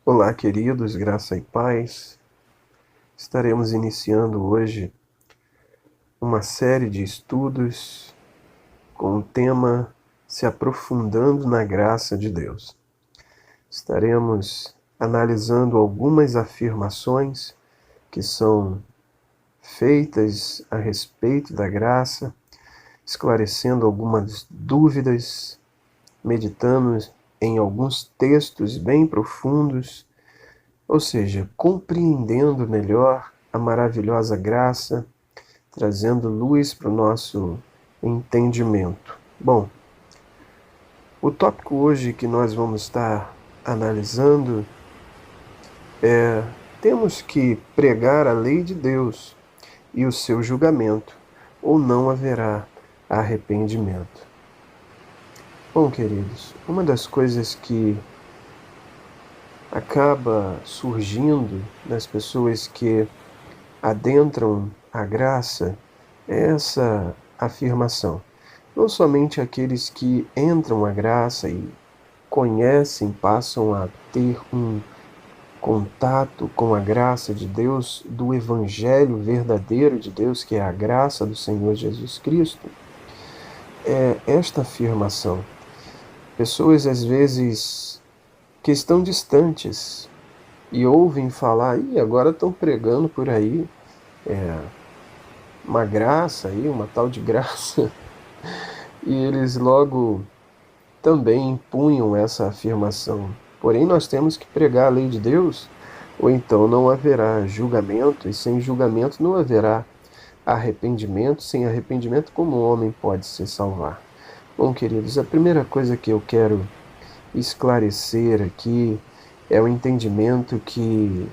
Olá, queridos, graça e paz. Estaremos iniciando hoje uma série de estudos com o tema Se Aprofundando na Graça de Deus. Estaremos analisando algumas afirmações que são feitas a respeito da graça, esclarecendo algumas dúvidas, meditando em alguns textos bem profundos, ou seja, compreendendo melhor a maravilhosa graça, trazendo luz para o nosso entendimento. Bom, o tópico hoje que nós vamos estar analisando é: temos que pregar a lei de Deus e o seu julgamento, ou não haverá arrependimento. Bom, queridos, uma das coisas que acaba surgindo nas pessoas que adentram a graça é essa afirmação. Não somente aqueles que entram à graça e conhecem, passam a ter um contato com a graça de Deus, do Evangelho verdadeiro de Deus, que é a graça do Senhor Jesus Cristo, é esta afirmação. Pessoas, às vezes, que estão distantes e ouvem falar, e agora estão pregando por aí uma graça aí, uma tal de graça, e eles logo também impunham essa afirmação. Porém, nós temos que pregar a lei de Deus, ou então não haverá julgamento, e sem julgamento não haverá arrependimento. Sem arrependimento, como o homem pode se salvar? Bom, queridos, a primeira coisa que eu quero esclarecer aqui é o entendimento que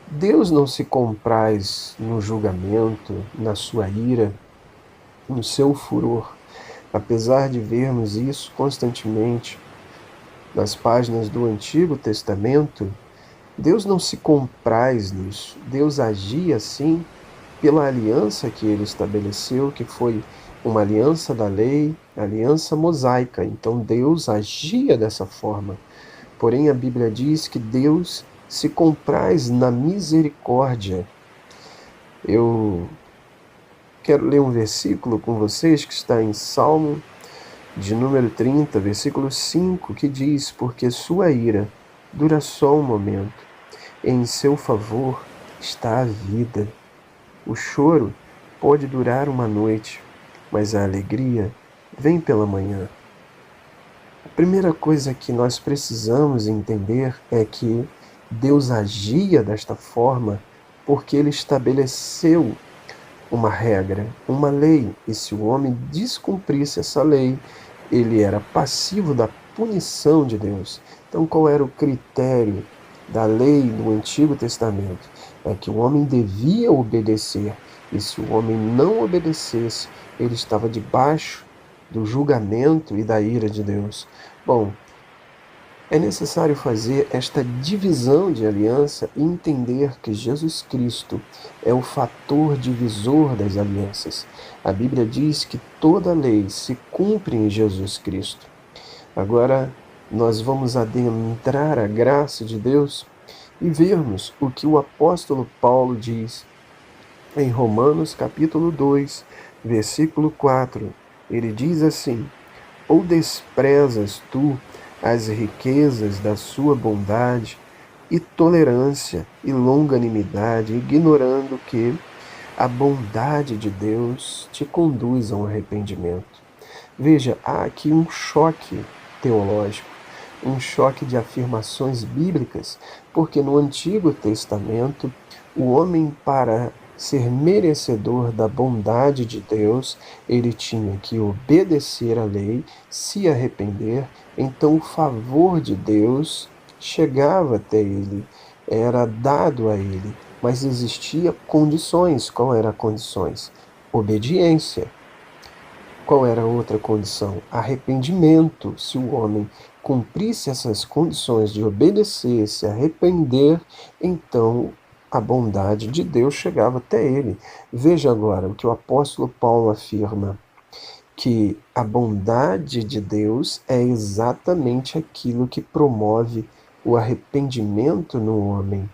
Deus não se compraz no julgamento, na sua ira, no seu furor. Apesar de vermos isso constantemente nas páginas do Antigo Testamento, Deus não se compraz nisso. Deus agia assim pela aliança que ele estabeleceu, que foi uma aliança da lei, aliança mosaica. Então Deus agia dessa forma. Porém, a Bíblia diz que Deus se compraz na misericórdia. Eu quero ler um versículo com vocês que está em Salmo de número 30, versículo 5, que diz: Porque sua ira dura só um momento, em seu favor está a vida. O choro pode durar uma noite, mas a alegria vem pela manhã. A primeira coisa que nós precisamos entender é que Deus agia desta forma porque ele estabeleceu uma regra, uma lei, e se o homem descumprisse essa lei, ele era passivo da punição de Deus. Então, qual era o critério da lei do Antigo Testamento? É que o homem devia obedecer, e se o homem não obedecesse, ele estava debaixo do julgamento e da ira de Deus. Bom, é necessário fazer esta divisão de aliança e entender que Jesus Cristo é o fator divisor das alianças. A Bíblia diz que toda lei se cumpre em Jesus Cristo. Agora, nós vamos adentrar a graça de Deus e vermos o que o apóstolo Paulo diz em Romanos capítulo 2, versículo 4. Ele diz assim: Ou desprezas tu as riquezas da sua bondade e tolerância e longanimidade, ignorando que a bondade de Deus te conduz a um arrependimento? Veja, há aqui um choque teológico, um choque de afirmações bíblicas, porque no Antigo Testamento, o homem, para ser merecedor da bondade de Deus, ele tinha que obedecer à lei, se arrepender, então o favor de Deus chegava até ele, era dado a ele, mas existia condições. Qual eram as condições? Obediência. Qual era a outra condição? Arrependimento. Se o homem cumprisse essas condições de obedecer, se arrepender, então a bondade de Deus chegava até ele. Veja agora o que o apóstolo Paulo afirma, que a bondade de Deus é exatamente aquilo que promove o arrependimento no homem.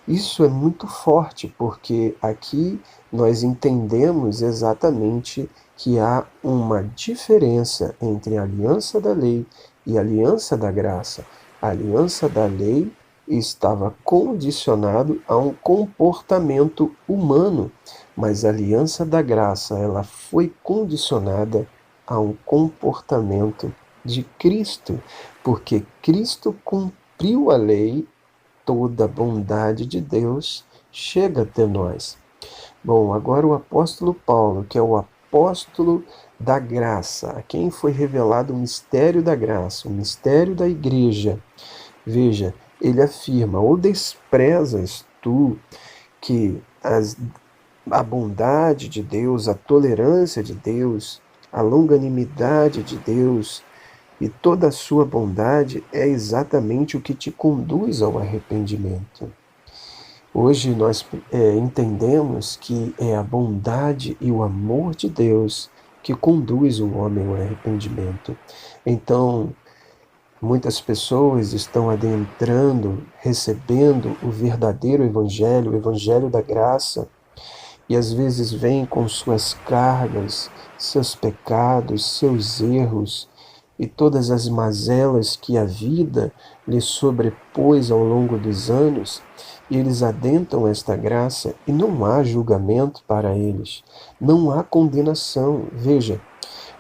Isso é muito forte, porque aqui nós entendemos exatamente que há uma diferença entre a aliança da lei e a aliança da graça. A aliança da lei estava condicionado a um comportamento humano, mas a aliança da graça, ela foi condicionada a um comportamento de Cristo, porque Cristo cumpriu a lei, toda a bondade de Deus chega até nós. Bom, agora o apóstolo Paulo, que é o apóstolo da graça, a quem foi revelado o mistério da graça, o mistério da igreja. Veja, ele afirma: ou desprezas tu que a bondade de Deus, a tolerância de Deus, a longanimidade de Deus e toda a sua bondade é exatamente o que te conduz ao arrependimento. Hoje nós entendemos que é a bondade e o amor de Deus que conduz o homem ao arrependimento. Então, muitas pessoas estão adentrando, recebendo o verdadeiro evangelho, o evangelho da graça, e às vezes vêm com suas cargas, seus pecados, seus erros e todas as mazelas que a vida lhe sobrepôs ao longo dos anos, e eles adentram esta graça e não há julgamento para eles, não há condenação. Veja,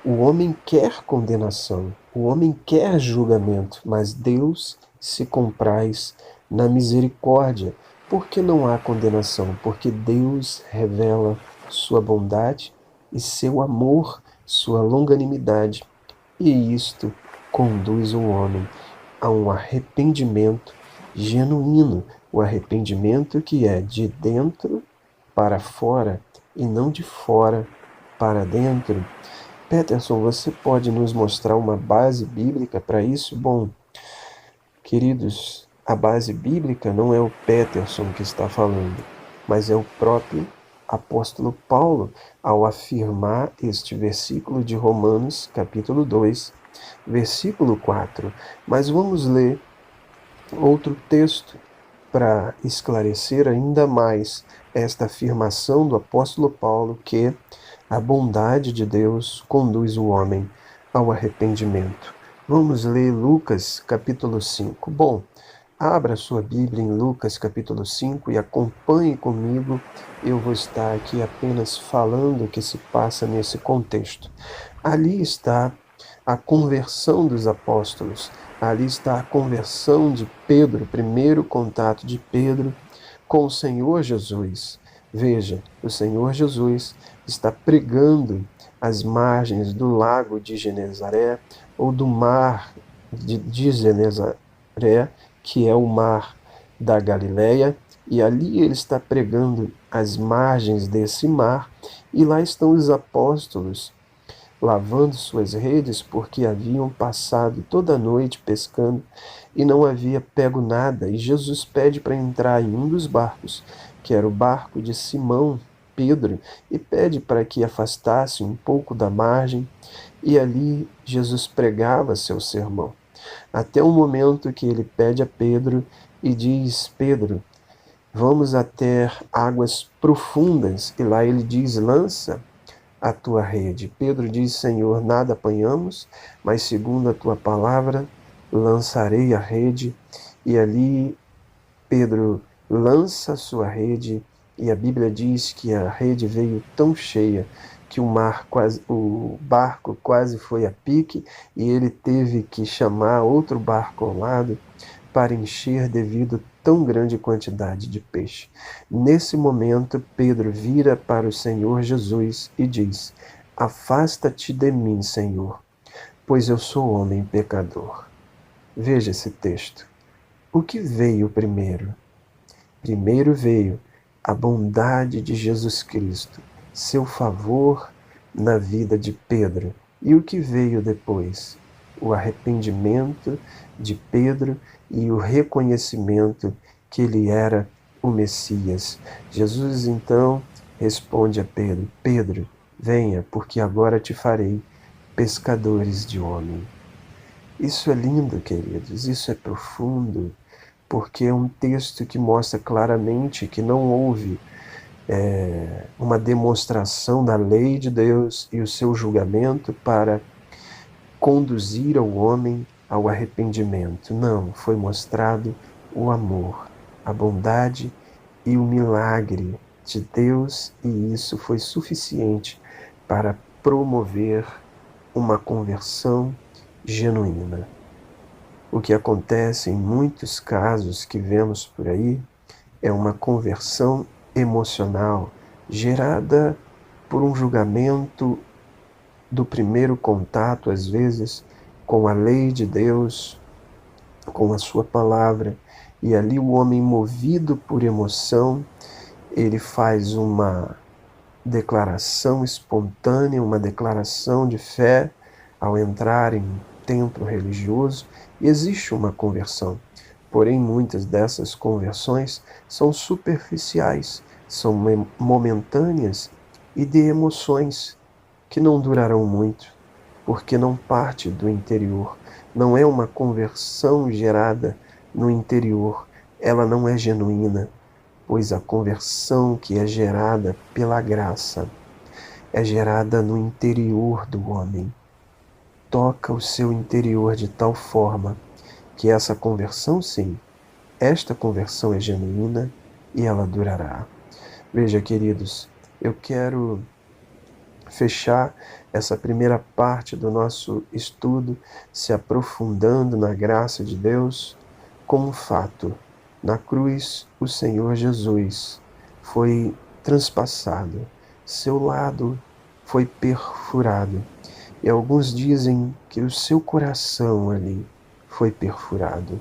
o homem quer condenação, o homem quer julgamento, mas Deus se compraz na misericórdia. Por que não há condenação? Porque Deus revela sua bondade e seu amor, sua longanimidade, e isto conduz o homem a um arrependimento genuíno, o arrependimento que é de dentro para fora e não de fora para dentro. Peterson, você pode nos mostrar uma base bíblica para isso? Bom, queridos, a base bíblica não é o Peterson que está falando, mas é o próprio apóstolo Paulo, ao afirmar este versículo de Romanos, capítulo 2, versículo 4. Mas vamos ler outro texto para esclarecer ainda mais esta afirmação do apóstolo Paulo, que a bondade de Deus conduz o homem ao arrependimento. Vamos ler Lucas capítulo 5. Bom, abra sua Bíblia em Lucas capítulo 5 e acompanhe comigo. Eu vou estar aqui apenas falando o que se passa nesse contexto. Ali está a conversão dos apóstolos. Ali está a conversão de Pedro, o primeiro contato de Pedro com o Senhor Jesus. Veja, o Senhor Jesus está pregando às margens do lago de Genezaré, ou do mar de Genezaré, que é o mar da Galileia, e ali ele está pregando às margens desse mar, e lá estão os apóstolos lavando suas redes, porque haviam passado toda a noite pescando e não havia pego nada. E Jesus pede para entrar em um dos barcos, que era o barco de Simão, Pedro, e pede para que afastasse um pouco da margem, e ali Jesus pregava seu sermão. Até o momento que ele pede a Pedro e diz: Pedro, vamos até águas profundas, e lá ele diz: lança a tua rede. Pedro diz: Senhor, nada apanhamos, mas segundo a tua palavra lançarei a rede. E ali Pedro lança a sua rede, e a Bíblia diz que a rede veio tão cheia que o barco quase foi a pique, e ele teve que chamar outro barco ao lado para encher devido a tão grande quantidade de peixe. Nesse momento, Pedro vira para o Senhor Jesus e diz: afasta-te de mim, Senhor, pois eu sou homem pecador. Veja esse texto. O que veio primeiro? Primeiro veio a bondade de Jesus Cristo, seu favor na vida de Pedro. E o que veio depois? O arrependimento de Pedro e o reconhecimento que ele era o Messias. Jesus então responde a Pedro: Pedro, venha, porque agora te farei pescadores de homem. Isso é lindo, queridos, isso é profundo, porque é um texto que mostra claramente que não houve uma demonstração da lei de Deus e o seu julgamento para conduzir o homem ao arrependimento. Não, foi mostrado o amor, a bondade e o milagre de Deus, e isso foi suficiente para promover uma conversão genuína. O que acontece em muitos casos que vemos por aí é uma conversão emocional gerada por um julgamento do primeiro contato, às vezes, com a lei de Deus, com a sua palavra, e ali o homem, movido por emoção, ele faz uma declaração espontânea, uma declaração de fé ao entrar em um templo religioso, e existe uma conversão. Porém, muitas dessas conversões são superficiais, são momentâneas e de emoções que não durarão muito, porque não parte do interior. Não é uma conversão gerada no interior, ela não é genuína, pois a conversão que é gerada pela graça é gerada no interior do homem. Toca o seu interior de tal forma que essa conversão, sim, esta conversão é genuína e ela durará. Veja, queridos, eu quero fechar essa primeira parte do nosso estudo, se aprofundando na graça de Deus, com um fato. Na cruz, o Senhor Jesus foi transpassado, seu lado foi perfurado. E alguns dizem que o seu coração ali foi perfurado,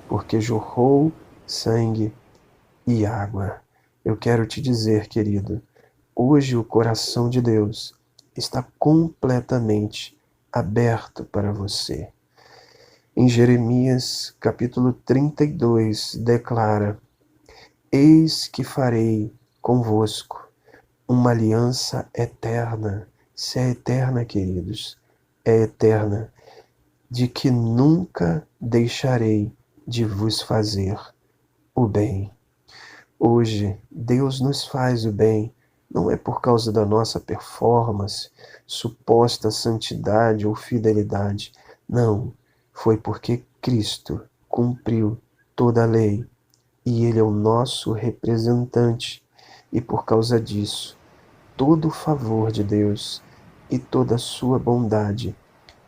porque jorrou sangue e água. Eu quero te dizer, querido, hoje o coração de Deus está completamente aberto para você. Em Jeremias capítulo 32 declara: Eis que farei convosco uma aliança eterna. Se é eterna, queridos, é eterna, de que nunca deixarei de vos fazer o bem. Hoje, Deus nos faz o bem, não é por causa da nossa performance, suposta santidade ou fidelidade. Não, foi porque Cristo cumpriu toda a lei e Ele é o nosso representante. E por causa disso, todo o favor de Deus e toda a sua bondade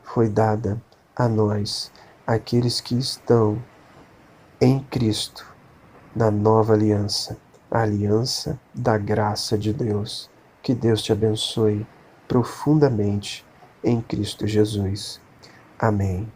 foi dada a nós, aqueles que estão em Cristo, na nova aliança, a aliança da graça de Deus. Que Deus te abençoe profundamente em Cristo Jesus. Amém.